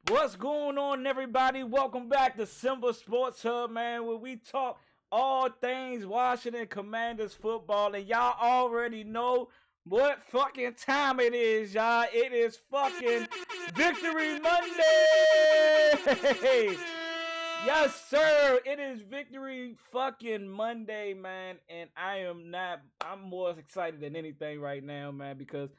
What's going on, everybody? Welcome back to Simba Sports Hub, man, where we talk all things Washington Commanders football. And y'all already know what fucking time it is, y'all. It is fucking Victory Monday! Yes, sir. It is Victory fucking Monday, man. And I'm more excited than anything right now, man, because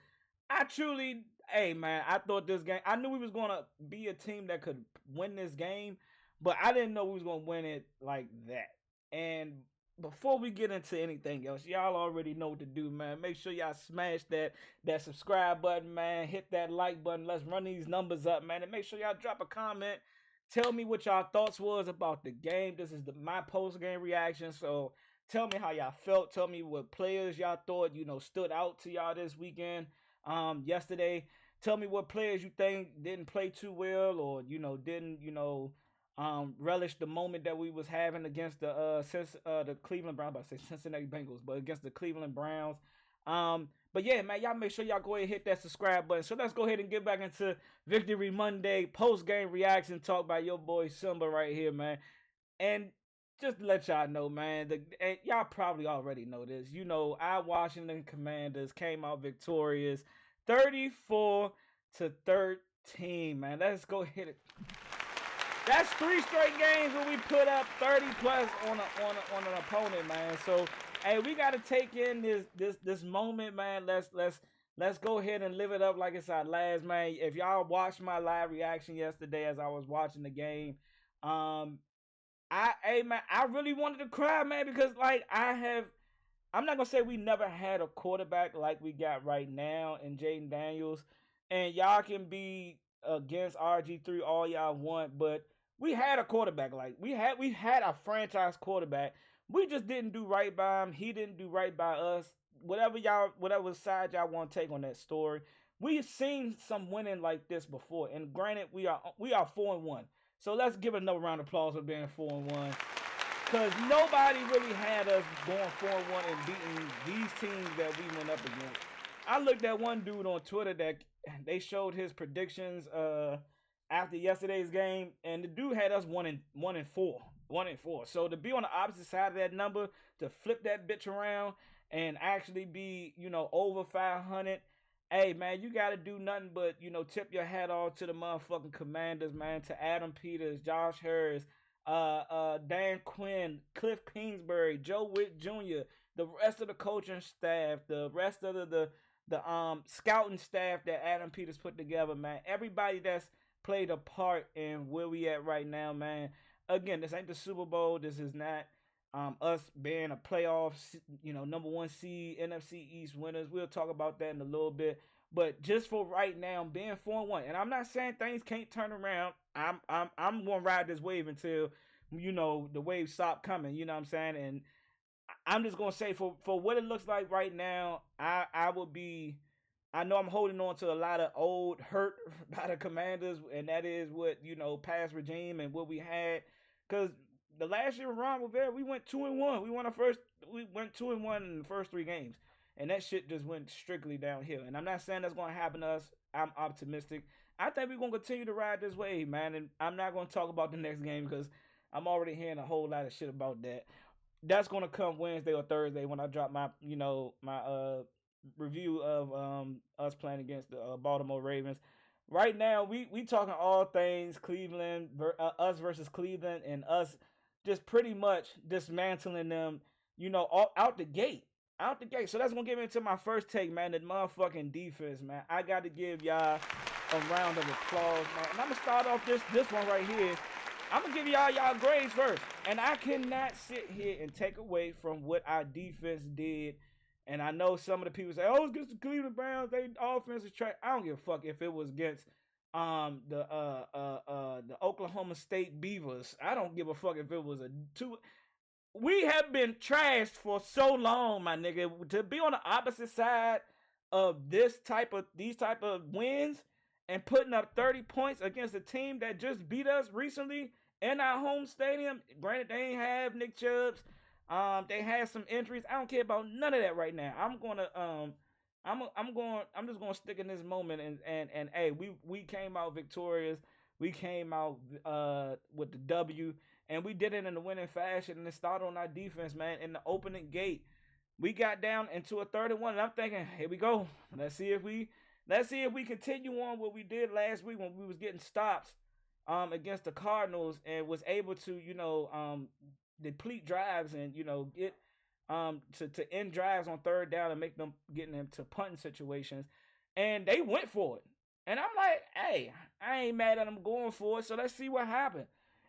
hey man, I thought this game. I knew we was gonna be a team that could win this game, but I didn't know we was gonna win it like that. And before we get into anything else, y'all already know what to do, man. Make sure y'all smash that subscribe button, man. Hit that like button. Let's run these numbers up, man. And make sure y'all drop a comment. Tell me what y'all thoughts was about the game. This is my post game reaction. So tell me how y'all felt. Tell me what players y'all thought stood out to y'all this weekend. Yesterday. Tell me what players you think didn't play too well, or didn't relish the moment that we was having against the Cleveland Browns. I say Cincinnati Bengals, but against the Cleveland Browns. But yeah, man, y'all make sure y'all go ahead and hit that subscribe button. So let's go ahead and get back into Victory Monday post game reaction talk by your boy Simba right here, man. And just to let y'all know, man, and y'all probably already know this. Our Washington Commanders came out victorious, 34-13, man. Let's go hit it. That's three straight games where we put up 30 plus on an opponent, man. So hey, we gotta take in this moment, man. Let's go ahead and live it up like it's our last, man. If y'all watched my live reaction yesterday as I was watching the game, I really wanted to cry, man, because I'm not gonna say we never had a quarterback like we got right now in Jaden Daniels, and y'all can be against RG3 all y'all want, but we had a quarterback we had a franchise quarterback. We just didn't do right by him. He didn't do right by us. Whatever side y'all want to take on that story, we've seen some winning like this before. And granted, we are 4-1. So let's give another round of applause for being 4-1. Because nobody really had us going 4-1 and beating these teams that we went up against. I looked at one dude on Twitter that they showed his predictions after yesterday's game, and the dude had us 1-4. 1-4. So to be on the opposite side of that number, to flip that bitch around and actually be, over 500. Hey, man, you got to do nothing but, tip your hat off to the motherfucking Commanders, man, to Adam Peters, Josh Harris, Dan Quinn, Cliff Kingsbury, Joe Witt Jr., the rest of the coaching staff, the rest of the scouting staff that Adam Peters put together, man. Everybody that's played a part in where we at right now, man. Again, this ain't the Super Bowl. This is not us being a playoff, number one seed, NFC East winners. We'll talk about that in a little bit. But just for right now, being 4-1, and I'm not saying things can't turn around. I'm gonna ride this wave until the wave stop coming. You know what I'm saying? And I'm just gonna say for what it looks like right now, I will be. I know I'm holding on to a lot of old hurt by the Commanders, and that is what past regime and what we had. Because the last year Ron was there, we went 2-1. We went 2-1 in the first three games, and that shit just went strictly downhill. And I'm not saying that's gonna happen to us. I'm optimistic. I think we're gonna continue to ride this wave, man. And I'm not gonna talk about the next game because I'm already hearing a whole lot of shit about that. That's gonna come Wednesday or Thursday when I drop my review of us playing against the Baltimore Ravens. Right now, we talking all things Cleveland, us versus Cleveland, and us just pretty much dismantling them. Out the gate, out the gate. So that's gonna get me into my first take, man. The motherfucking defense, man. I got to give y'all a round of applause, man. And I'm gonna start off this one right here. I'm gonna give y'all grades first, and I cannot sit here and take away from what our defense did. And I know some of the people say, "Oh, it's against the Cleveland Browns. They offense is trash." I don't give a fuck if it was against the Oklahoma State Beavers. I don't give a fuck if it was a two. We have been trashed for so long, my nigga. To be on the opposite side of these type of wins and putting up 30 points against a team that just beat us recently in our home stadium. Granted, they ain't have Nick Chubbs. They had some injuries. I don't care about none of that right now. I'm just gonna stick in this moment and hey, we came out victorious. We came out with the W, and we did it in a winning fashion. And it started on our defense, man. In the opening gate, we got down into a 31, and I'm thinking, here we go. Let's see if we continue on what we did last week when we was getting stops against the Cardinals and was able to deplete drives and get to end drives on third down and make them getting them to punting situations, and they went for it. And I'm like, hey, I ain't mad at them going for it. So let's see what happened.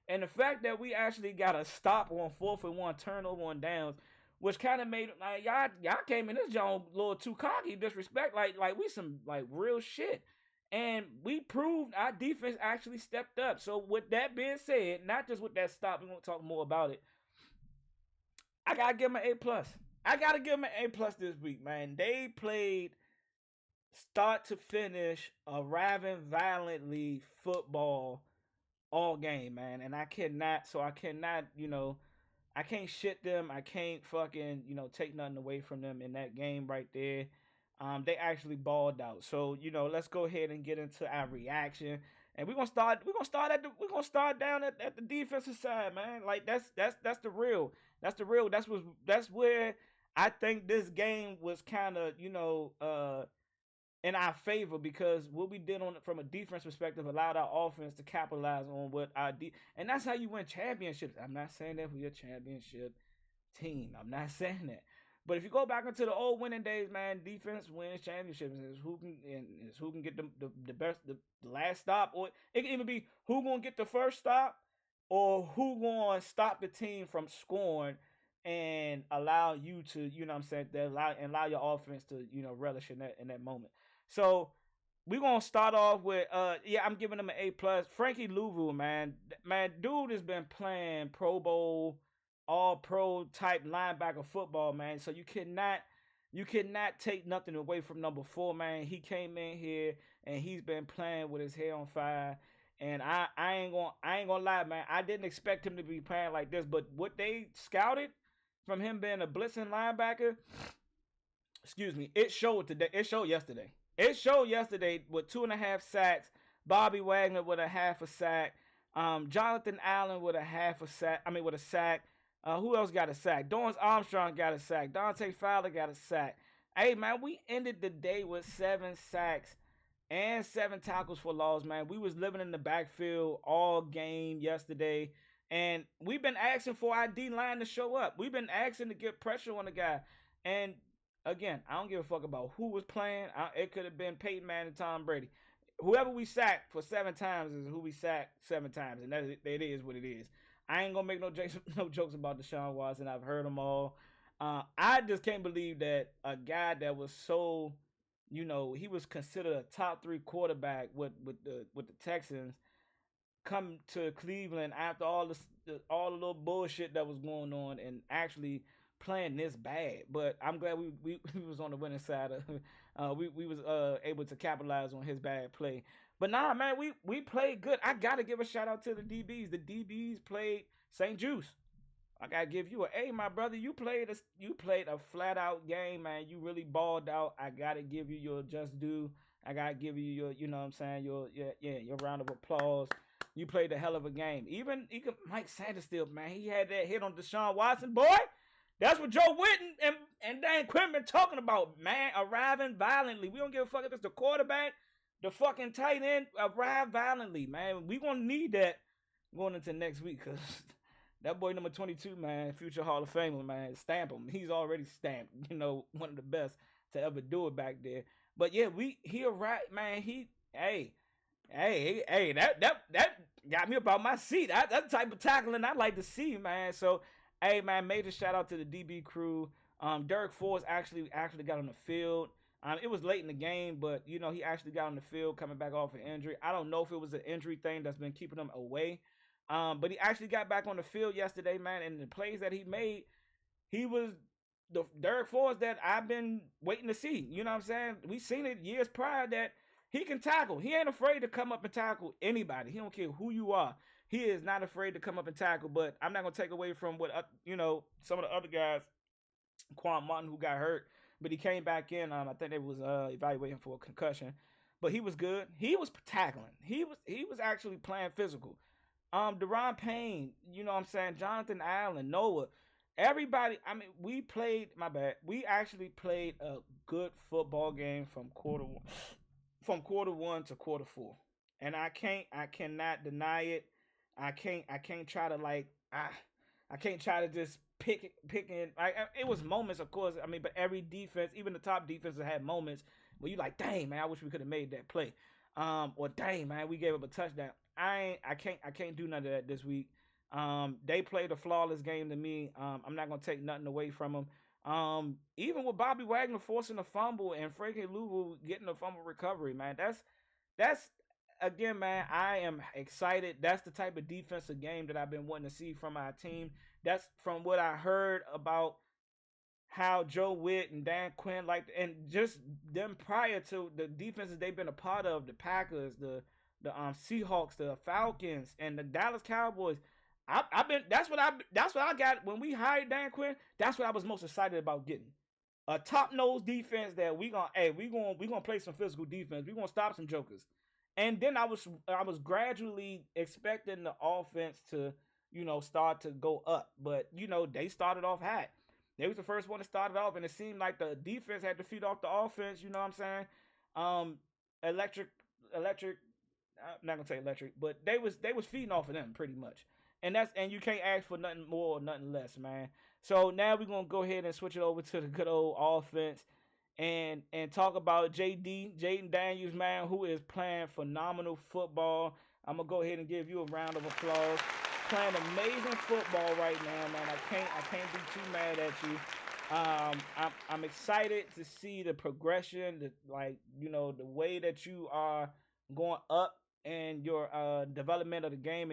And the fact that we actually got a stop on 4th and 1, turnover on downs, which kind of made like y'all came in this joint a little too cocky, disrespect, like we some like real shit. And we proved our defense actually stepped up. So with that being said, not just with that stop, we won't talk more about it. I gotta give them an A+. I gotta give them an A+ this week, man. They played start to finish a raving violently football all game, man. And I cannot, I can't shit them. I can't fucking, take nothing away from them in that game right there. They actually balled out. So, let's go ahead and get into our reaction. And we're gonna start down at the defensive side, man. Like that's the real. That's the real. That's where I think this game was kind of, in our favor, because what we did on from a defense perspective allowed our offense to capitalize on what and that's how you win championships. I'm not saying that we're a championship team. I'm not saying that. But if you go back into the old winning days, man, defense wins championships. Is who can get the best the last stop, or it can even be who gonna get the first stop, or who gonna stop the team from scoring and allow you to, what I'm saying, that allow your offense to, relish in that moment. So we're gonna start off with I'm giving him an A+. Frankie Louvu, man, dude has been playing Pro Bowl, all pro type linebacker football, man. So you cannot take nothing away from number 4, man. He came in here and he's been playing with his hair on fire. And I ain't gonna lie, man. I didn't expect him to be playing like this, but what they scouted from him being a blitzing linebacker, excuse me, it showed today. It showed yesterday. It showed yesterday with 2.5 sacks. Bobby Wagner with a half a sack. Jonathan Allen with a half a sack. I mean, with a sack. Who else got a sack? Dorrance Armstrong got a sack. Dante Fowler got a sack. Hey, man, we ended the day with 7 sacks and 7 tackles for loss, man. We was living in the backfield all game yesterday. And we've been asking for our D-line to show up. We've been asking to get pressure on the guy. And again, I don't give a fuck about who was playing. It could have been Peyton Manning and Tom Brady. Whoever we sacked for 7 times is who we sacked 7 times, and that it is what it is. I ain't gonna make no jokes about Deshaun Watson. I've heard them all. I just can't believe that a guy that was so, he was considered a top 3 quarterback with the Texans come to Cleveland after all the little bullshit that was going on and actually playing this bad. But I'm glad we was on the winning side of we was able to capitalize on his bad play. But nah, man, we played good. I gotta give a shout out to the DBs. The DBs played St. Juice. I gotta give you a my brother. You played a flat out game, man. You really balled out. I gotta give you your just due. I gotta give you your, what I'm saying, your round of applause. You played a hell of a game. Even Mike Sanders still, man. He had that hit on Deshaun Watson, boy. That's what Joe Witten and Dan Quinn been talking about, man. Arriving violently. We don't give a fuck if it's the quarterback, the fucking tight end. Arrive violently, man. We gonna need that going into next week, because that boy number 22, man, future Hall of Famer, man. Stamp him. He's already stamped. One of the best to ever do it back there. But yeah, he arrived, man. Hey, that got me about my seat. That's the type of tackling I like to see, man. So, hey, man, major shout out to the DB crew. Derek Force actually got on the field. It was late in the game, but he actually got on the field coming back off an injury. I don't know if it was an injury thing that's been keeping him away. But he actually got back on the field yesterday, man, and the plays that he made, he was the Derek Force that I've been waiting to see. You know what I'm saying? We seen it years prior that he can tackle. He ain't afraid to come up and tackle anybody. He don't care who you are. He is not afraid to come up and tackle. But I'm not gonna take away from what some of the other guys, Quan Martin, who got hurt, but he came back in. I think they was evaluating for a concussion. but he was good. He was tackling. He was actually playing physical. Deron Payne, you know what I'm saying? Jonathan Allen, Noah, everybody. I mean, we played. My bad. We actually played a good football game from quarter one to quarter four, and I cannot deny it. I can't try to I can't try to just pick in. It was moments, of course. I mean, but every defense, even the top defenses, had moments where you like, dang man, I wish we could have made that play. Or dang man, we gave up a touchdown. I can't do none of that this week. They played a flawless game to me. I'm not gonna take nothing away from them. Even with Bobby Wagner forcing a fumble and Frankie Louvu getting a fumble recovery, man, that's again, man. I am excited. That's the type of defensive game that I've been wanting to see from our team. That's from what I heard about how Joe Witt and Dan Quinn like, and just them prior to the defenses they've been a part of, the Packers, the Seahawks, the Falcons, and the Dallas Cowboys. I've been that's what I got when we hired Dan Quinn. That's what I was most excited about getting a top nose defense that we gonna play some physical defense. We gonna stop some jokers. And then I was gradually expecting the offense to start to go up, but they started off hot. They was the first one to start it off, and it seemed like the defense had to feed off the offense. You know what I'm saying? Um, electric. I'm not gonna say electric, but they was feeding off of them pretty much. And you can't ask for nothing more or nothing less, man. So now we're gonna go ahead and switch it over to the good old offense and talk about JD, Jaden Daniels, man, who is playing phenomenal football. I'm gonna go ahead and give you a round of applause. Playing amazing football right now, man. I can't be too mad at you. I'm excited to see the progression, the way that you are going up and your development of the game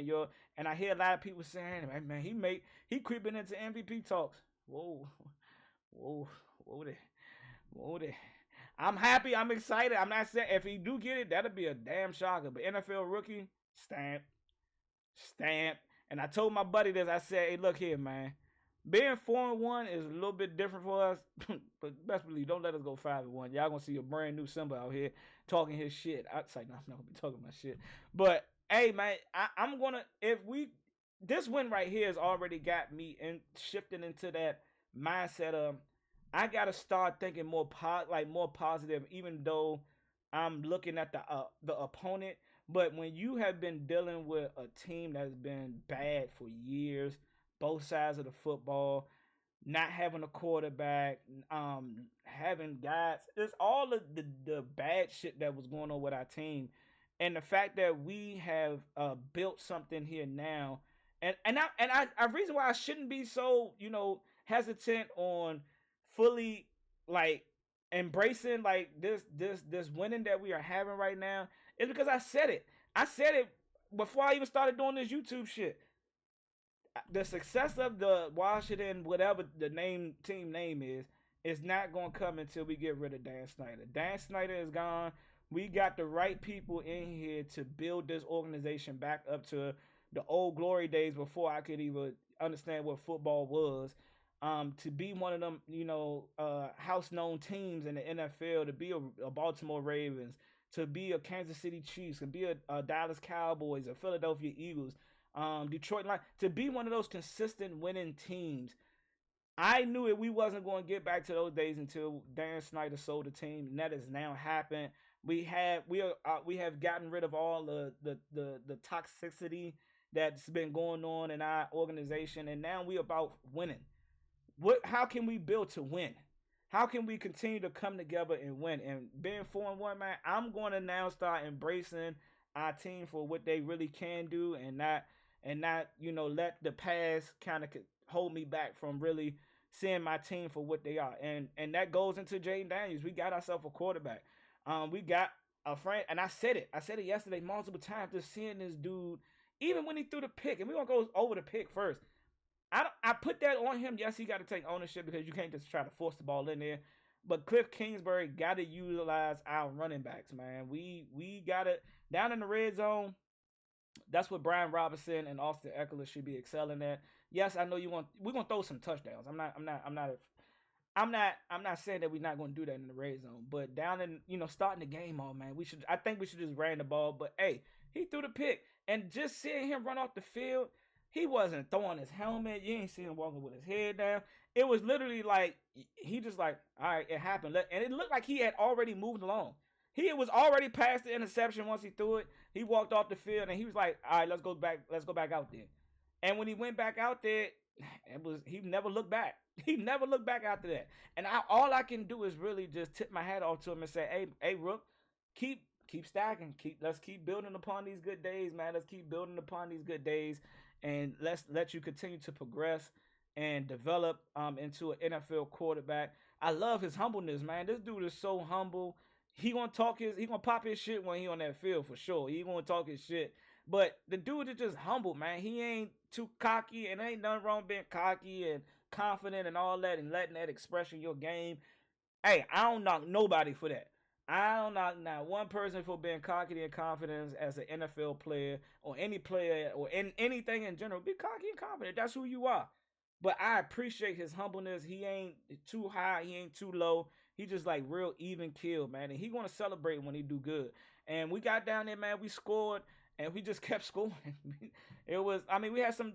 and I hear a lot of people saying, man, he creeping into MVP talks. Whoa, whoa, whoa there. Whoa there. I'm happy. I'm excited. I'm not saying if he do get it, that'll be a damn shocker. But NFL rookie, stamp, stamp. And I told my buddy this. I said, "Hey, look here, man. Being 4-1 is a little bit different for us, but best believe don't let us go 5-1. Y'all gonna see a brand new Simba out here talking his shit. I say no, I'm not gonna be talking my shit. But hey, man, I'm gonna if we this win right here has already got me in shifting into that mindset of I gotta start thinking more positive, even though I'm looking at the opponent. But when you have been dealing with a team that's been bad for years, both sides of the football, not having a quarterback, having guys, it's all of the bad shit that was going on with our team, and the fact that we have built something here now, and I reason why I shouldn't be so hesitant on fully like embracing like this winning that we are having right now is because I said it. I said it before I even started doing this YouTube shit. The success of the Washington, whatever the team name is not gonna come until we get rid of Dan Snyder. Dan Snyder is gone. We got the right people in here to build this organization back up to the old glory days before I could even understand what football was. To be one of them, house known teams in the NFL, to be a Baltimore Ravens, to be a Kansas City Chiefs, to be a Dallas Cowboys, a Philadelphia Eagles, Detroit Lions, to be one of those consistent winning teams. I knew it. We wasn't going to get back to those days until Dan Snyder sold the team, and that has now happened. We have gotten rid of all the toxicity that's been going on in our organization, and now we about winning. How can we build to win? How can we continue to come together and win? And being 4-1, man, I'm going to now start embracing our team for what they really can do, and not let the past kind of hold me back from really seeing my team for what they are. And that goes into Jaden Daniels. We got ourselves a quarterback. We got a friend, and I said it. I said it yesterday multiple times. Just seeing this dude, even when he threw the pick, and we're gonna go over the pick first. I put that on him. Yes, he got to take ownership because you can't just try to force the ball in there. But Cliff Kingsbury got to utilize our running backs, man. We got it down in the red zone. That's what Brian Robinson and Austin Eckler should be excelling at. Yes, I know you want. We're gonna throw some touchdowns. I'm not. I'm not saying that we're not going to do that in the red zone, but down in starting the game off, man, I think we should just ran the ball. But hey, he threw the pick, and just seeing him run off the field, he wasn't throwing his helmet. You ain't see him walking with his head down. It was literally like he just like, all right, it happened, and it looked like he had already moved along. He was already past the interception once he threw it. He walked off the field, and he was like, all right, let's go back out there. And when he went back out there, he never looked back. He never looked back after that. And all I can do is really just tip my hat off to him and say, hey, Rook, keep stacking. Let's keep building upon these good days, man. Let's keep building upon these good days, and let's let you continue to progress and develop into an NFL quarterback. I love his humbleness, man. This dude is so humble. He gonna pop his shit when he on that field for sure. He gonna talk his shit. But the dude is just humble, man. He ain't too cocky, and ain't nothing wrong being cocky and confident and all that, and letting that express in your game. Hey, I don't knock nobody for that. I don't knock not one person for being cocky and confident as an NFL player or any player or in anything in general. Be cocky and confident. That's who you are. But I appreciate his humbleness. He ain't too high. He ain't too low. He just like real even kill, man. And he gonna celebrate when he do good. And we got down there, man. We scored, and we just kept scoring. It was, I mean, we had some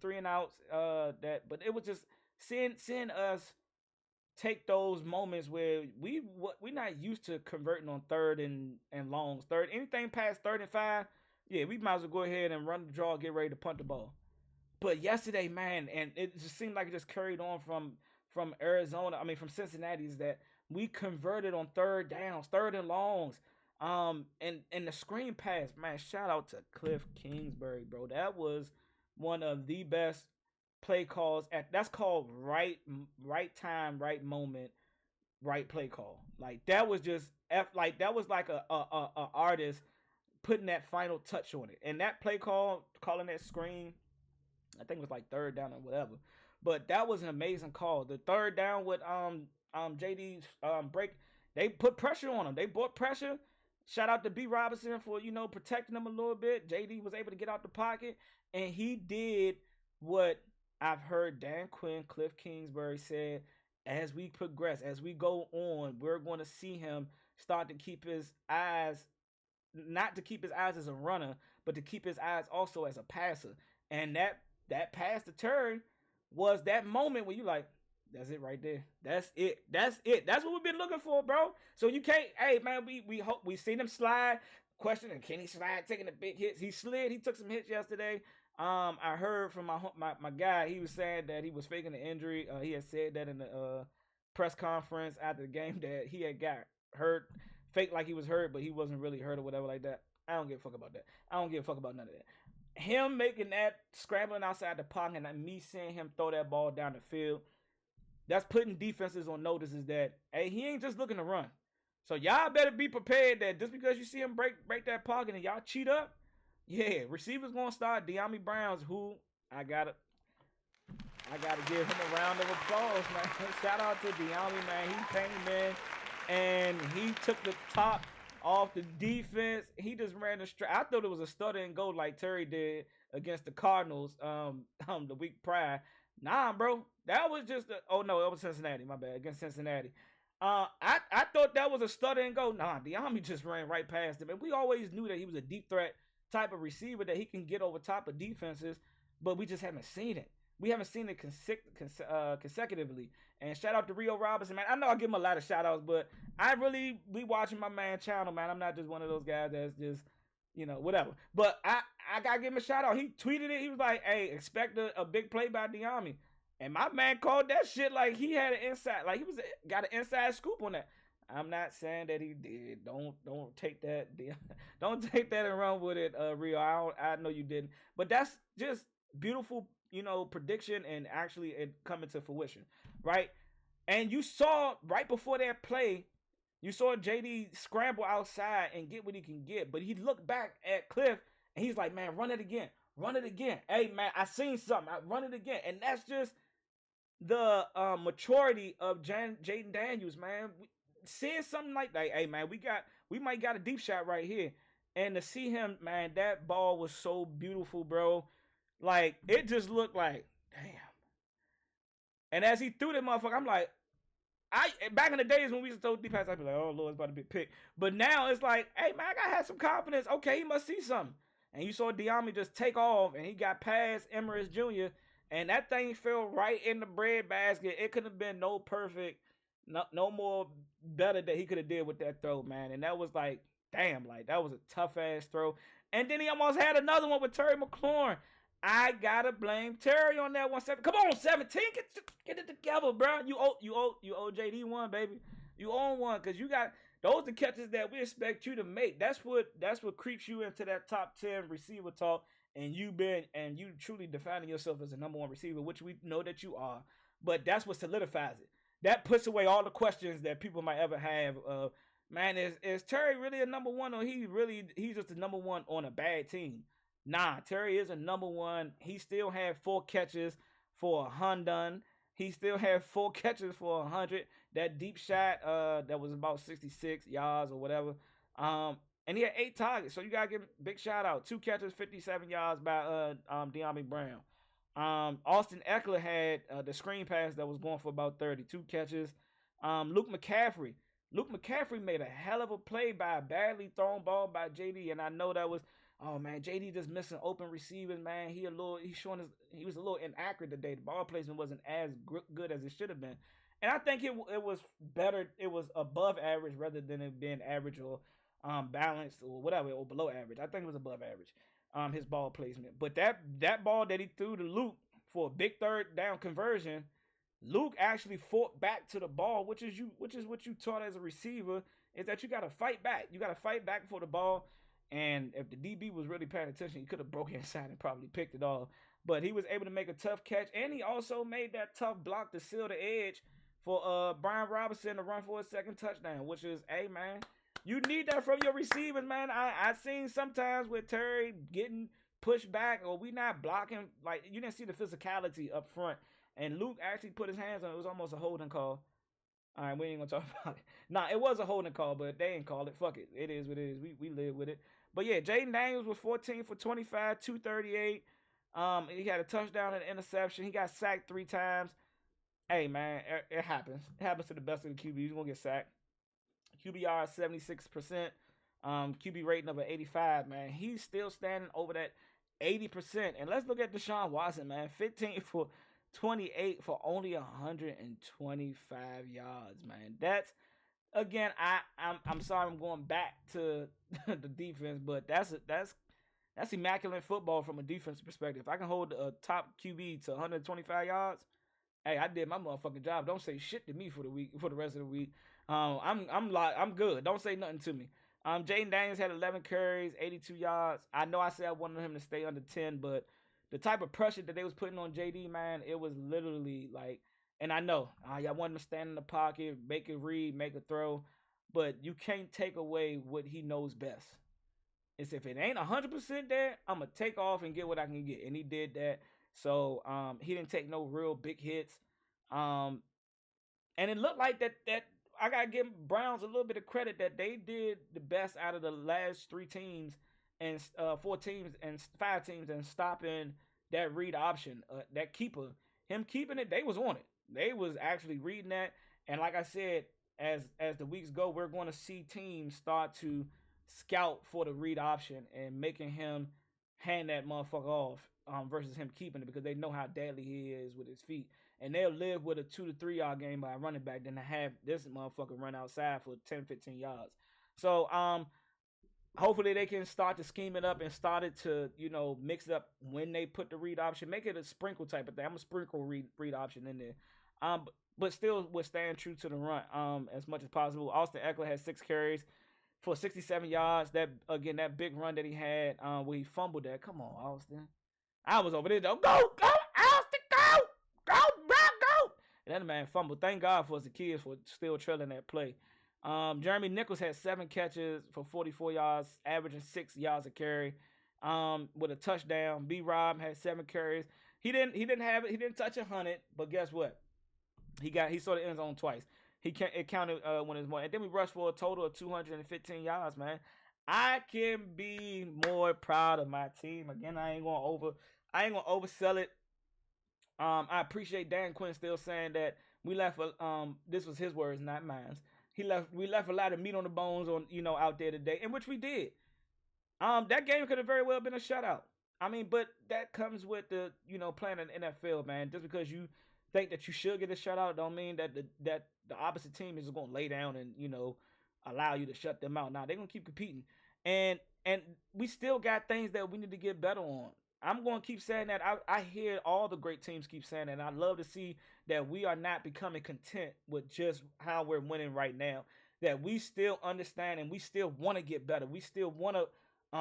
three and outs, but it was just seeing us take those moments where we not used to converting on third and longs. Third, anything past 35, yeah, we might as well go ahead and run the draw, get ready to punt the ball. But yesterday, man, and it just seemed like it just carried on from Arizona. I mean, from Cincinnati, is that we converted on third downs, third and longs. And the screen pass, man. Shout out to Cliff Kingsbury, bro. That was one of the best play calls. That's called right time, right moment, right play call. Like that was just like that was like a artist putting that final touch on it. And that play call, calling that screen, I think it was like third down or whatever. But that was an amazing call. The third down with JD's break, they put pressure on him. They brought pressure. Shout out to B Robinson for protecting him a little bit. JD was able to get out the pocket, and he did what I've heard Dan Quinn, Cliff Kingsbury said. As we progress, as we go on, we're going to see him start to keep his eyes, not to keep his eyes as a runner, but to keep his eyes also as a passer. And that pass to turn was that moment when you like, that's it right there. That's it. That's it. That's what we've been looking for, bro. So you can't, hey man, we hope we seen him slide. Questioning, can he slide, taking the big hits? He slid, he took some hits yesterday. I heard from my guy, he was saying that he was faking the injury. He had said that in the press conference after the game that he had got hurt, fake like he was hurt, but he wasn't really hurt or whatever like that. I don't give a fuck about that. I don't give a fuck about none of that. Him making that scrambling outside the pocket and me seeing him throw that ball down the field, that's putting defenses on notice is that, hey, he ain't just looking to run. So y'all better be prepared that just because you see him break that pocket and y'all cheat up, yeah, receivers gonna start. De'Ami Brown's who I gotta give him a round of applause, man. Shout out to De'Ami, man. He came in and he took the top off the defense. He just ran the straight. I thought it was a stutter and go like Terry did against the Cardinals the week prior. Nah, bro. That was just oh no, it was Cincinnati. My bad. Against Cincinnati. I thought that was a stutter and go. Nah, De'Ami just ran right past him. And we always knew that he was a deep threat type of receiver that he can get over top of defenses, but we just haven't seen it. We haven't seen it consecutively. And shout out to Rio Robinson, man. I know I give him a lot of shout outs, but I really be watching my man channel, man. I'm not just one of those guys that's just, whatever. But I gotta give him a shout out. He tweeted it. He was like, hey, expect a big play by De'Ami. And my man called that shit like he had an inside, like he was got an inside scoop on that. I'm not saying that he did. Don't take that. Don't take that and run with it, Rio. I know you didn't. But that's just beautiful, prediction and actually it coming to fruition, right? And you saw right before that play, you saw JD scramble outside and get what he can get. But he looked back at Cliff and he's like, man, run it again. Run it again. Hey, man, I seen something. I run it again. And that's just the maturity of Jaden Daniels, man. Seeing something like that, hey, man, we might got a deep shot right here. And to see him, man, that ball was so beautiful, bro. Like, it just looked like, damn. And as he threw that motherfucker, I'm like, I back in the days when we used to throw deep passes, I'd be like, oh Lord, it's about to be a pick. But now it's like, hey man, I gotta have some confidence. Okay, he must see something. And you saw Diami just take off, and he got past Emirates Jr. And that thing fell right in the bread basket. It could have been no perfect, no more better that he could have did with that throw, man. And that was like, damn, like that was a tough ass throw. And then he almost had another one with Terry McLaurin. I gotta blame Terry on that one. Come on, 17, get it together, bro. You owe JD one, baby. You own one because you got those the catches that we expect you to make. That's what creeps you into that top 10 receiver talk, and you truly defining yourself as a number one receiver, which we know that you are. But that's what solidifies it. That puts away all the questions that people might ever have. Man, is Terry really a number one, or he's just a number one on a bad team? Nah, Terry is a number one. He still had 4 catches for 100. He still had 4 catches for 100. That deep shot, that was about 66 yards or whatever. And he had 8 targets. So you gotta give him a big shout out. 2 catches, 57 yards by De'Ami Brown. Austin Eckler had the screen pass that was going for about 32 catches. Luke McCaffrey. Luke McCaffrey made a hell of a play by a badly thrown ball by JD, and I know that was, oh man, JD just missing open receivers, man. He was a little inaccurate today. The ball placement wasn't as good as it should have been, and I think it was better. It was above average rather than it being average or balanced or whatever, or below average. I think it was above average. His ball placement, but that ball that he threw to Luke for a big third down conversion, Luke actually fought back to the ball, which is what you taught as a receiver, is that you got to fight back. You got to fight back for the ball. And if the DB was really paying attention, he could have broke inside and probably picked it off. But he was able to make a tough catch, and he also made that tough block to seal the edge for Brian Robinson to run for a second touchdown, which is, hey man, you need that from your receivers, man. I seen sometimes with Terry getting pushed back, or we not blocking, like you didn't see the physicality up front. And Luke actually put his hands on it. It was almost a holding call. All right, we ain't gonna talk about it. Nah, it was a holding call, but they ain't called it. Fuck it. It is what it is. We live with it. But yeah, Jaden Daniels was 14 for 25, 238. He had a touchdown and an interception. He got sacked 3 times. Hey man, it happens. It happens to the best of the QBs. You're gonna get sacked. QBR 76%. QB rating of an 85, man. He's still standing over that 80%. And let's look at Deshaun Watson, man. 15 for 28 for only 125 yards, man. That's, again, I'm sorry I'm going back to the defense, but that's immaculate football from a defensive perspective. If I can hold a top QB to 125 yards, hey, I did my motherfucking job. Don't say shit to me for the rest of the week. I'm good. Don't say nothing to me. Jaden Daniels had 11 carries, 82 yards. I know I said I wanted him to stay under 10, but the type of pressure that they was putting on JD, man, it was literally like, and I know, y'all want him to stand in the pocket, make a read, make a throw, but you can't take away what he knows best. It's if it ain't 100% there, I'm going to take off and get what I can get. And he did that. So he didn't take no real big hits. And it looked like that I got to give Browns a little bit of credit that they did the best out of the last 3 teams and 4 teams and 5 teams and stopping that read option, that keeper. Him keeping it, they was on it. They was actually reading that. And like I said, as the weeks go, we're going to see teams start to scout for the read option and making him hand that motherfucker off versus him keeping it, because they know how deadly he is with his feet. And they'll live with a 2 to 3 yard game by a running back than to have this motherfucker run outside for 10, 15 yards. So hopefully they can start to scheme it up and start it to, mix it up when they put the read option. Make it a sprinkle type of thing. I'm going to sprinkle read option in there. But still would stand true to the run as much as possible. Austin Eckler had 6 carries for 67 yards. That big run that he had where he fumbled that. Come on, Austin. I was over there though. Go, Austin, go, bro, go. And then the man fumbled. Thank God for the kids for still trailing that play. Jeremy Nichols had 7 catches for 44 yards, averaging 6 yards a carry, with a touchdown. B. Rob had 7 carries. He didn't touch 100, but guess what? He saw the end zone twice. It counted when it was more. And then we rushed for a total of 215 yards, man. I can be more proud of my team. Again, I ain't gonna oversell it. I appreciate Dan Quinn still saying that We left this was his words, not mine. We left a lot of meat on the bones on out there today, in which we did. That game could have very well been a shutout. I mean, but that comes with the playing in the NFL, man. Just because you think that you should get a shutout, don't mean that the opposite team is going to lay down and allow you to shut them out. Now they're going to keep competing, and we still got things that we need to get better on. I'm going to keep saying that. I hear all the great teams keep saying that. And I love to see that we are not becoming content with just how we're winning right now. That we still understand and we still want to get better. We still want to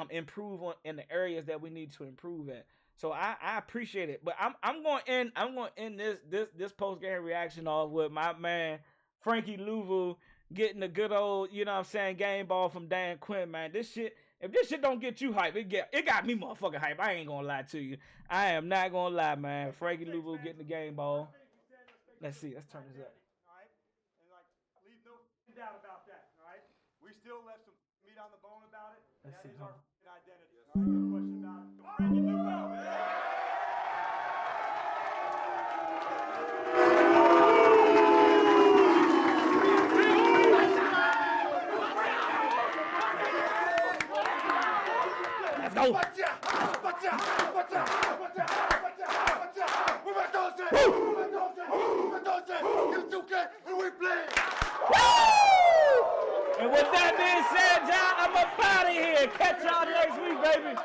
improve in the areas that we need to improve at. So I appreciate it. But I'm going to end this post game reaction off with my man Frankie Louvu getting a good old game ball from Dan Quinn, man. If this shit don't get you hype, it got me motherfucking hype. I ain't gonna lie to you. I am not gonna lie, man. Frankie Louvu getting the game ball. Let's see. Let's turn this up. All right, and leave no doubt about that. All right, we still left some meat on the bone about it. Let's see. Our identity. All right, no question about it. Frankie Louvu. Go. And with that being said, John, I'm up out of here. Catch y'all next week, baby.